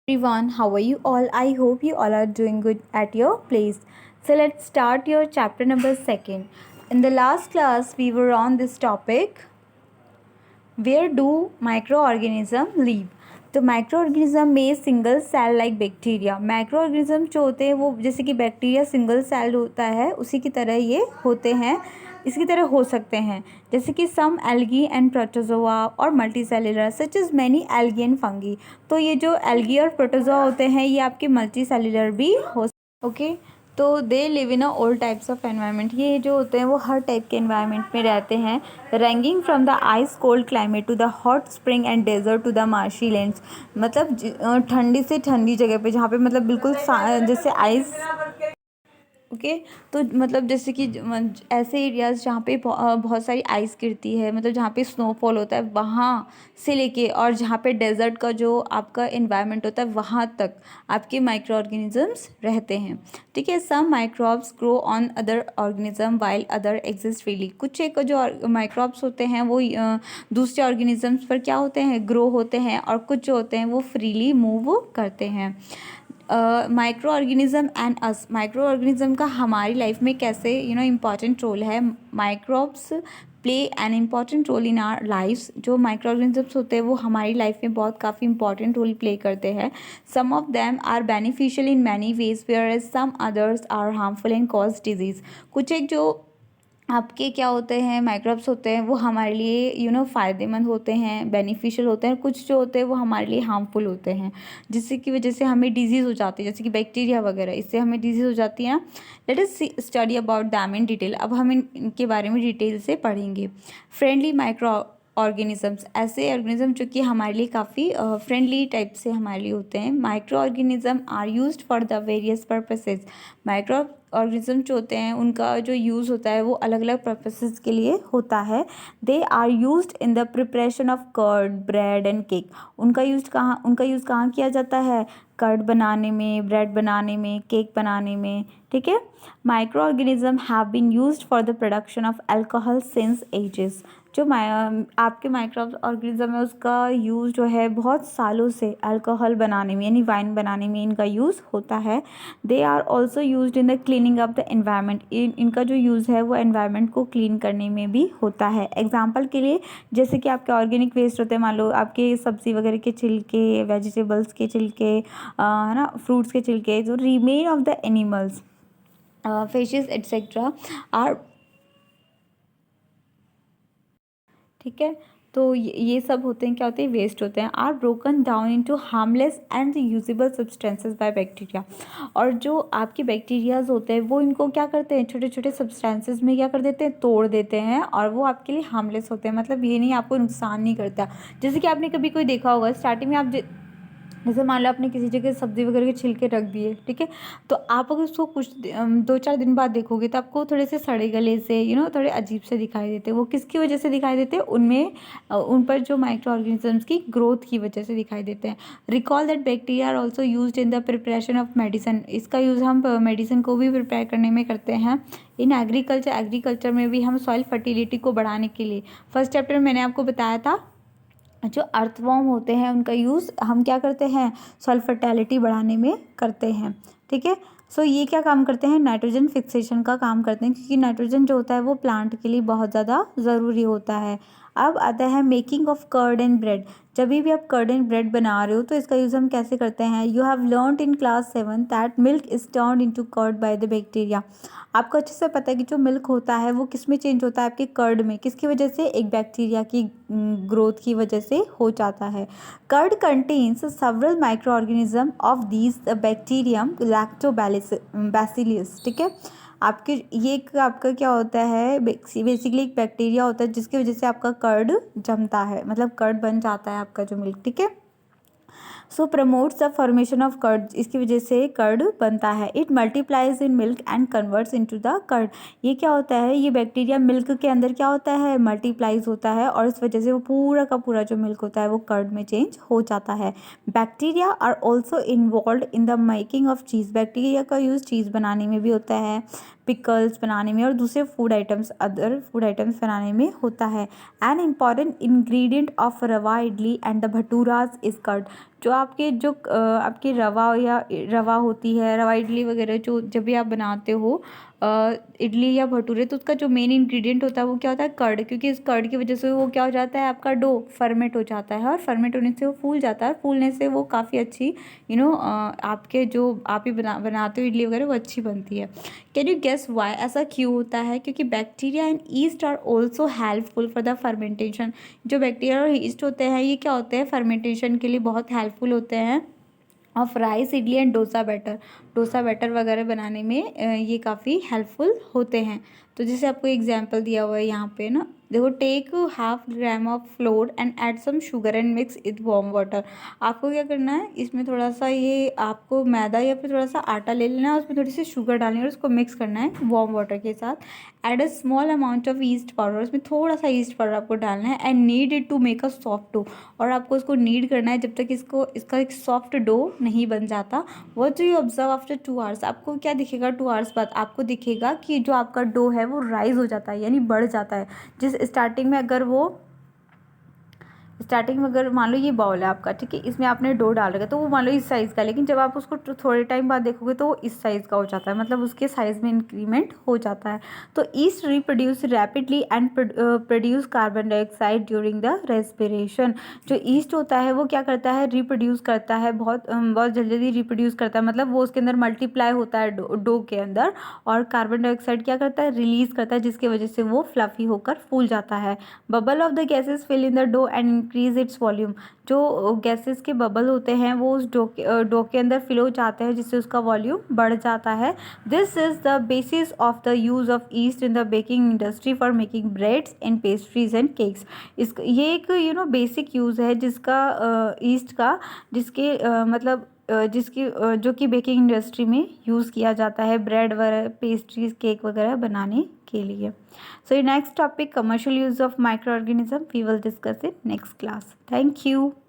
Everyone, how are you all? I hope you all are doing good at your place. So let's start your chapter number 2nd. In the last class, we were on this topic, where do microorganisms live? तो microorganism में single cell like bacteria, microorganism जो होते हैं वो जैसे कि bacteria single cell होता है उसी की तरह ये होते हैं, इसकी तरह हो सकते हैं, जैसे कि सम एल्गी एंड प्रोटोजोआ और multi cellular such is many algae and fungi. तो ये जो एल्गी और प्रोटोजोआ होते हैं ये आपके मल्टी सेलुलर भी हो ओके। तो they live in all types of environment, ये जो होते हैं वो हर टाइप के एनवायरनमेंट में रहते हैं, ranging from the ice cold climate to the hot spring and desert to the marshy lands. मतलब ठंडी से ठंडी जगह पे जहाँ पे मतलब बिल्कुल जैसे आइस ओके। तो मतलब जैसे कि ऐसे एरियाज़ जहाँ पे बहुत सारी आइस गिरती है, मतलब जहाँ पे स्नोफॉल होता है वहाँ से लेके और जहाँ पे डेजर्ट का जो आपका इन्वायरमेंट होता है वहाँ तक आपके माइक्रो ऑर्गेनिजम्स रहते हैं। ठीक है, some microbes grow on other organism while other exist freely. कुछ एक जो माइक्रोब्स होते हैं वो दूसरे ऑर्गेनिजम्स पर क्या होते हैं, ग्रो होते हैं, और कुछ जो होते हैं वो फ्रीली मूव करते हैं। Microorganism and us, microorganism का हमारी लाइफ में कैसे इम्पॉर्टेंट रोल है। Microbes play an important role in our lifes. जो माइक्रो ऑर्गेनिजम्स होते हैं वो हमारी लाइफ में बहुत काफ़ी इंपॉर्टेंट रोल प्ले करते हैं। Some of them are beneficial in many ways whereas some others are harmful and cause disease. कुछ एक जो आपके क्या होते हैं माइक्रोब्स होते हैं वो हमारे लिए फ़ायदेमंद होते हैं, बेनिफिशियल होते हैं, कुछ जो होते हैं वो हमारे लिए हार्मफुल होते हैं, जिससे की वजह से हमें डिजीज़ हो जाती है, जैसे कि बैक्टीरिया वगैरह, इससे हमें डिजीज़ हो जाती है ना। Let us study about them in detail. अब हम इनके बारे में डिटेल से पढ़ेंगे। फ्रेंडली माइक्रो ऑर्गेनिजम्स, ऐसे ऑर्गेनिज्म जो कि हमारे लिए काफ़ी फ्रेंडली टाइप से हमारे लिए होते हैं। Microorganism are used for the various purposes. Microorganism जो होते हैं उनका जो यूज़ होता है वो अलग अलग पर्पसेस के लिए होता है। They are used in the preparation of curd, bread and cake. उनका यूज़ कहाँ किया जाता है, कर्ड बनाने में, ब्रेड बनाने में, केक बनाने में। ठीक है, microorganism have been used for the production of alcohol since ages. जो आपके माइक्रो ऑर्गेनिज्म है उसका यूज़ जो है बहुत सालों से अल्कोहल बनाने में यानी वाइन बनाने में इनका यूज़ होता है। They are also used in the cleaning of the environment. इनका जो यूज़ है वो एनवायरनमेंट को क्लीन करने में भी होता है। एग्जाम्पल के लिए जैसे कि आपके ऑर्गेनिक वेस्ट होते हैं, मान लो आपके सब्ज़ी वगैरह के छिलके, वेजिटेबल्स के छिलके, है ना, फ्रूट्स के छिलके, जो remain of the animals, fishes etcetera are, ठीक है। तो ये सब होते हैं, क्या होते हैं, वेस्ट होते हैं, are broken down into harmless and usable substances by bacteria. और जो आपके बैक्टीरियाज होते हैं वो इनको क्या करते हैं, छोटे छोटे सब्सटेंसेस में क्या कर देते हैं, तोड़ देते हैं, और वो आपके लिए हार्मलेस होते हैं, मतलब ये नहीं आपको नुकसान नहीं करता। जैसे कि आपने कभी कोई देखा होगा स्टार्टिंग में, आप जैसे मान लो आपने किसी जगह सब्ज़ी वगैरह के छिलके रख दिए, ठीक है, तो आप अगर उसको कुछ 2-4 दिन बाद देखोगे तो आपको थोड़े से सड़े गले से थोड़े अजीब से दिखाई देते हैं। वो किसकी वजह से दिखाई देते हैं, उनमें उन पर जो माइक्रो ऑर्गेनिजम्स की ग्रोथ की वजह से दिखाई देते हैं। Recall that bacteria are also use in the preparation of medicine. इसका यूज़ हम मेडिसिन को भी प्रिपेयर करने में करते हैं। इन एग्रीकल्चर में भी हम सॉइल फर्टिलिटी को बढ़ाने के लिए, फर्स्ट चैप्टर में मैंने आपको बताया था, जो अर्थवॉर्म होते हैं उनका यूज़ हम क्या करते हैं, सॉइल फर्टिलिटी बढ़ाने में करते हैं। ठीक है, सो ये क्या काम करते हैं, नाइट्रोजन फिक्सेशन का काम करते हैं, क्योंकि नाइट्रोजन जो होता है वो प्लांट के लिए बहुत ज़्यादा ज़रूरी होता है। अब आता है making of curd and bread. जब भी आप कर्ड एंड ब्रेड बना रहे हो तो इसका यूज़ हम कैसे करते हैं। You have learned in class 7 that milk is turned into curd by the bacteria. आपको अच्छे से पता है कि जो मिल्क होता है वो किस में चेंज होता है, आपके कर्ड में, किसकी वजह से, एक बैक्टीरिया की ग्रोथ की वजह से हो जाता है। Curd contains several microorganism of these bacterium lactobacillus. ठीक है, आपके ये आपका क्या होता है, बेसिकली एक बैक्टीरिया होता है जिसकी वजह से आपका कर्ड जमता है, मतलब कर्ड बन जाता है आपका जो मिल्क। ठीक है, so promotes the formation of curd, इसकी वजह से कर्ड बनता है। It multiplies in milk and converts into the curd. ये क्या होता है, ये बैक्टीरिया मिल्क के अंदर क्या होता है, मल्टीप्लाइज होता है, और इस वजह से वो पूरा का पूरा जो मिल्क होता है वो कर्ड में चेंज हो जाता है। Bacteria are also involve in the making of cheese. Bacteria का यूज़ चीज़ बनाने में भी होता है। पिकल्स बनाने में और दूसरे food items, other food items बनाने में होता है। An important ingredient of rava idli and the bhaturas is curd. जो आपकी रवा या रवा होती है, रवा इडली वगैरह जो जब भी आप बनाते हो इडली या भटूरे, तो उसका जो मेन इंग्रेडिएंट होता है वो क्या होता है, कर्ड। क्योंकि इस कर्ड की वजह से वो क्या हो जाता है, आपका डो फर्मेंट हो जाता है और फर्मेंट होने से वो फूल जाता है और फूलने से वो काफ़ी अच्छी आपके जो आप ही बनाते हो इडली वगैरह वो अच्छी बनती है। Can you guess why? ऐसा क्यों होता है? क्योंकि bacteria and yeast are also helpful for the fermentation. जो बैक्टीरिया और ईस्ट होते हैं ये क्या होते हैं, फर्मेंटेशन के लिए बहुत हेल्पफुल होते हैं of rice idli and dosa batter वगैरह बनाने में ये काफ़ी हेल्पफुल होते हैं। तो जैसे आपको एग्जांपल दिया हुआ है यहाँ पे ना, देखो, take 1/2 gram of flour and add some sugar and mix it warm water. आपको क्या करना है, इसमें थोड़ा सा ये आपको मैदा या फिर थोड़ा सा आटा ले लेना है, उसमें थोड़ी सी शुगर डालनी है और उसको मिक्स करना है वार्म वाटर के साथ। Add a small amount of yeast powder, इसमें थोड़ा सा ईस्ट पाउडर आपको डालना है। And need it to make a soft dough, और आपको उसको नीड करना है जब तक इसका एक सॉफ्ट डो नहीं बन जाता। What do you observe after 2 hours? आपको क्या दिखेगा 2 आवर्स बाद? आपको दिखेगा कि जो आपका डो है वो राइज हो जाता है, यानी बढ़ जाता है। स्टार्टिंग में अगर मान लो ये बाउल है आपका, ठीक है, इसमें आपने डो डाल रखा है तो वो मान लो इस साइज़ का, लेकिन जब आप उसको थोड़े टाइम बाद देखोगे तो वो इस साइज़ का हो जाता है, मतलब उसके साइज़ में इंक्रीमेंट हो जाता है। तो east reproduce rapidly and produce carbon dioxide during the respiration. जो ईस्ट होता है वो क्या करता है, रिप्रोड्यूस करता है, बहुत जल्दी जल्दी रिप्रोड्यूस करता है, मतलब वो उसके अंदर मल्टीप्लाई होता है डो के अंदर, और कार्बन डाइऑक्साइड क्या करता है, रिलीज करता है, जिसकी वजह से वो फ्लफी होकर फूल जाता है। Bubble of the gases fill in the dough and increase its volume. जो गैसेस के बबल होते हैं वो उस डो के अंदर फिल हो जाते हैं, जिससे उसका वॉल्यूम बढ़ जाता है। This is the basis of the use of east in the baking industry for making breads and pastries and cakes. ये एक बेसिक यूज़ है जिसका ईस्ट का, जिसके मतलब जिसकी जो कि बेकिंग इंडस्ट्री में यूज़ किया जाता है ब्रेड वगैरह, पेस्ट्रीज, केक वगैरह बनाने के लिए। So next topic, commercial use of microorganism, we will discuss it next class. Thank you.